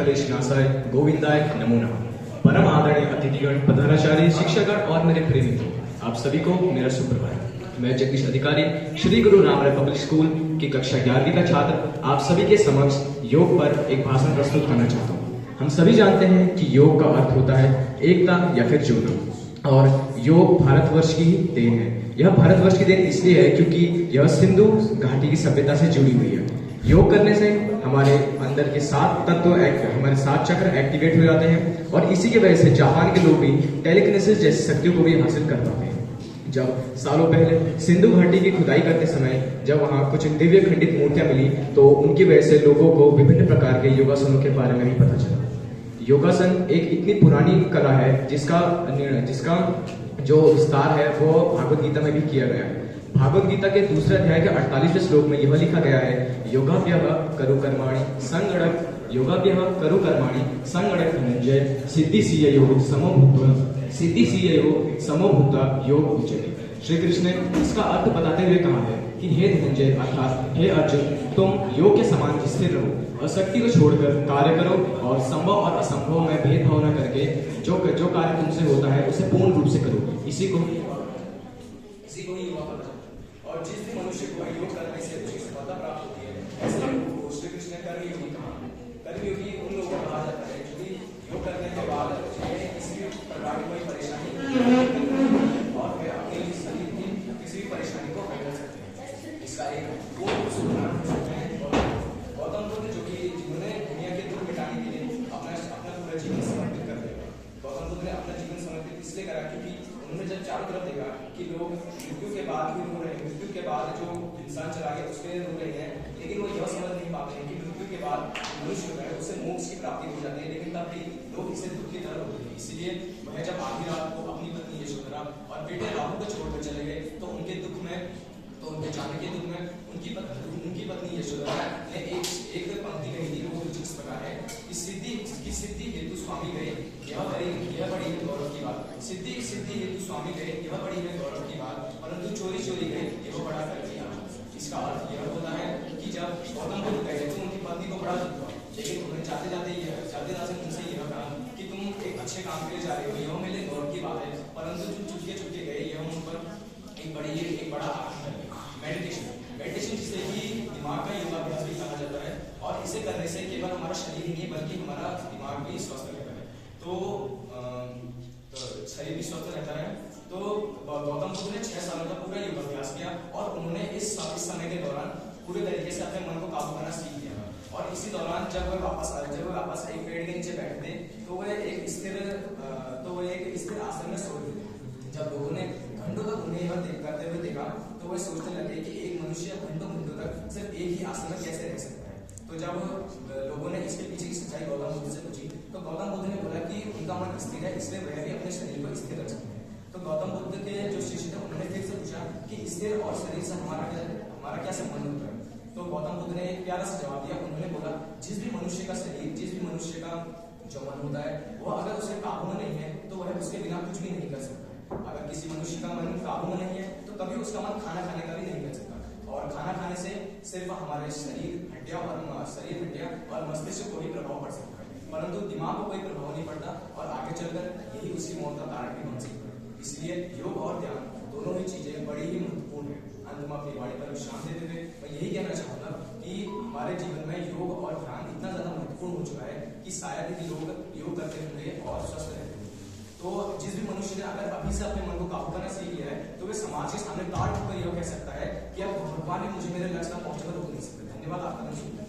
कृष्णासाय गोविंदाय नमो नमः। परम आदरणीय अतिथिगण, प्रधानाचार्य, शिक्षकगण और मेरे प्रिय मित्रों, आप सभी को मेरा सुप्रभात। मैं जगदीश अधिकारी, श्री गुरु रामराय पब्लिक स्कूल की कक्षा 11वीं का छात्र आप सभी के समक्ष योग पर एक भाषण प्रस्तुत करना चाहता हूँ। हम सभी जानते हैं कि योग का अर्थ होता है एकता या फिर जुड़ना, और योग भारतवर्ष की ही देन है। यह भारतवर्ष की देन इसलिए है क्योंकि यह सिंधु घाटी की सभ्यता से जुड़ी हुई है। योग करने से हमारे अंदर के 7 तत्व हमारे 7 चक्र एक्टिवेट हो जाते हैं, और इसी की वजह से जापान के लोग भी टेलीकिनेसिस जैसी शक्तियों को भी हासिल कर पाते हैं। जब सालों पहले सिंधु घाटी की खुदाई करते समय जब वहां कुछ दिव्य खंडित मूर्तियां मिली, तो उनकी वजह से लोगों को विभिन्न प्रकार के योगासनों के बारे में भी पता चला। योगासन एक इतनी पुरानी कला है जिसका जो विस्तार है वो भागवत गीता में भी किया गया है। भागवत गीता के दूसरे अध्याय के 48वें श्लोक में यह लिखा गया है, योगाभ्यः करो कर्माणि संगणक योगाभ्यः करो कर्माणि संगणक धनंजय सिद्धिसिद्धयो समोभूता योग उच्यते। श्री कृष्ण ने इसका अर्थ बताते हुए कहा है कि हे धनंजय अर्थात हे अर्जुन, तुम योग के समान स्थिर रहो और शक्ति को छोड़कर कार्य करो, और संभव और असंभव में भेदभाव न करके जो कार्य तुमसे होता है उसे पूर्ण रूप से करो। इसी को ही युवा पता है। और जिस भी मनुष्य को योग करने से अच्छी सफलता प्राप्त होती है, ऐसे लोगों को श्री कृष्ण ने कर्मयोगी कहा। कर्मयोगी उन लोगों को कहा जाता है कि योग करने के बाद किसी भी प्रकार की कोई परेशानी और वे अपने शरीर की किसी भी परेशानी को हल कर सकते हैं। इसका एक उदाहरण है गौतम बुद्ध, जो कि जिन्होंने दुनिया के दुख मिटाने के लिए अपना पूरा जीवन समर्पित कर दिया। गौतम बुद्ध ने अपना जीवन समर्पित इसलिए करा क्योंकि उन्होंने जब चारों तरफ देखा कि लोग मृत्यु के बाद भी रो रहे हैं, मृत्यु के बाद जो इंसान चला गया उस पर रो रहे हैं, लेकिन वो यह समझ नहीं पाते हैं कि मृत्यु के बाद मनुष्य है उसे मोक्ष की प्राप्ति हो जाती है, लेकिन तब भी लोग इसे दुख की तरह होते हैं। इसीलिए वह जब आधी रात को अपनी पत्नी यशोधरा और बेटे राहु को छोड़कर चले गए, तो उनके जाने के दुख में उनकी पत्नी यशोधरा ने एक पंक्ति कही थी, वो कुछ इस प्रकार है कि सिद्धि हेतु स्वामी गए, यह बड़ी गौरव की बात। सिद्धि हेतु स्वामी गए, यह बड़ी है गौरव की बात, परंतु चोरी गए, यह बड़ा कर दिया। इसका अर्थ यह होता है कि जब गौतम बुद्ध गए तो उनकी पत्नी को बड़ा दुख हुआ, लेकिन उन्होंने जाते उनसे यह कहा कि तुम एक अच्छे काम के लिए जा रहे हो, यह मेरे गौरव की बात है, परंतु जो चुपके गए, यह उन पर एक बड़ा मेडिटेशन जिसे कि दिमाग का योगाभ्यास भी कहा जाता है, और इसे करने से केवल हमारा शरीर ही नहीं बल्कि हमारा दिमाग भी स्वस्थ रहता है। तो शरीर भी स्वस्थ रहता है। तो गौतम बुद्ध ने 6 सालों का पूरा योगाभ्यास किया, और उन्होंने इस समय के दौरान पूरे तरीके से अपने मन को काबू करना सीख लिया। और इसी दौरान जब वे वापस एक पेड़ के नीचे बैठते तो वे एक स्थिर आसन में सो रहे थे। जब लोगों ने घंटों तक उन्हें यह करते हुए देखा, तो वे सोचने लगे कि एक मनुष्य घंटों तक सिर्फ एक ही आसन में कैसे रह सकता है। तो जब लोगों ने इसके पीछे की सच्चाई गौतम बुद्ध से पूछी, तो गौतम बुद्ध ने बोला कि उनका मन स्थिर है, इसलिए वह भी अपने शरीर को स्थिर रख सकते हैं। तो गौतम बुद्ध के जो शिष्य थे उन्होंने फिर से पूछा कि स्थिर और शरीर से हमारा क्या संबंध होता है। तो गौतम बुद्ध ने एक प्यारा सा जवाब दिया। उन्होंने बोला, जिस भी मनुष्य का शरीर, जिस भी मनुष्य का जो मन होता है, वो अगर उसे काबू में नहीं है तो वह उसके बिना कुछ भी नहीं कर सकता। अगर किसी मनुष्य का मन काबू में नहीं है तो कभी उसका मन खाना खाने का भी नहीं कर सकता, और खाना खाने से सिर्फ हमारे शरीर हड्डियां और मस्तिष्क को ही प्रभाव पड़ सकता है, परंतु दिमाग को कोई प्रभाव नहीं पड़ता, और आगे चलकर यही उसकी मौत का कारण भी बन सकता है। इसलिए योग और ध्यान दोनों ही चीजें बड़ी ही महत्वपूर्ण है। अंत में अपनी वाणी पर विश्राम देते हुए मैं यही कहना चाहूंगा कि हमारे जीवन में योग और ध्यान इतना ज्यादा महत्वपूर्ण हो चुका है कि शायद ही लोग योग करते होंगे और स्वस्थ रहते हैं। तो जिस भी मनुष्य ने अगर अभी से अपने मन को काबू करना सीख लिया है, तो वे समाज के सामने ताड़ ठोकर यह कह सकता है कि अब भगवान ने मुझे मेरे लक्ष्य तक पहुंचकर रोक नहीं सकते। धन्यवाद आपका।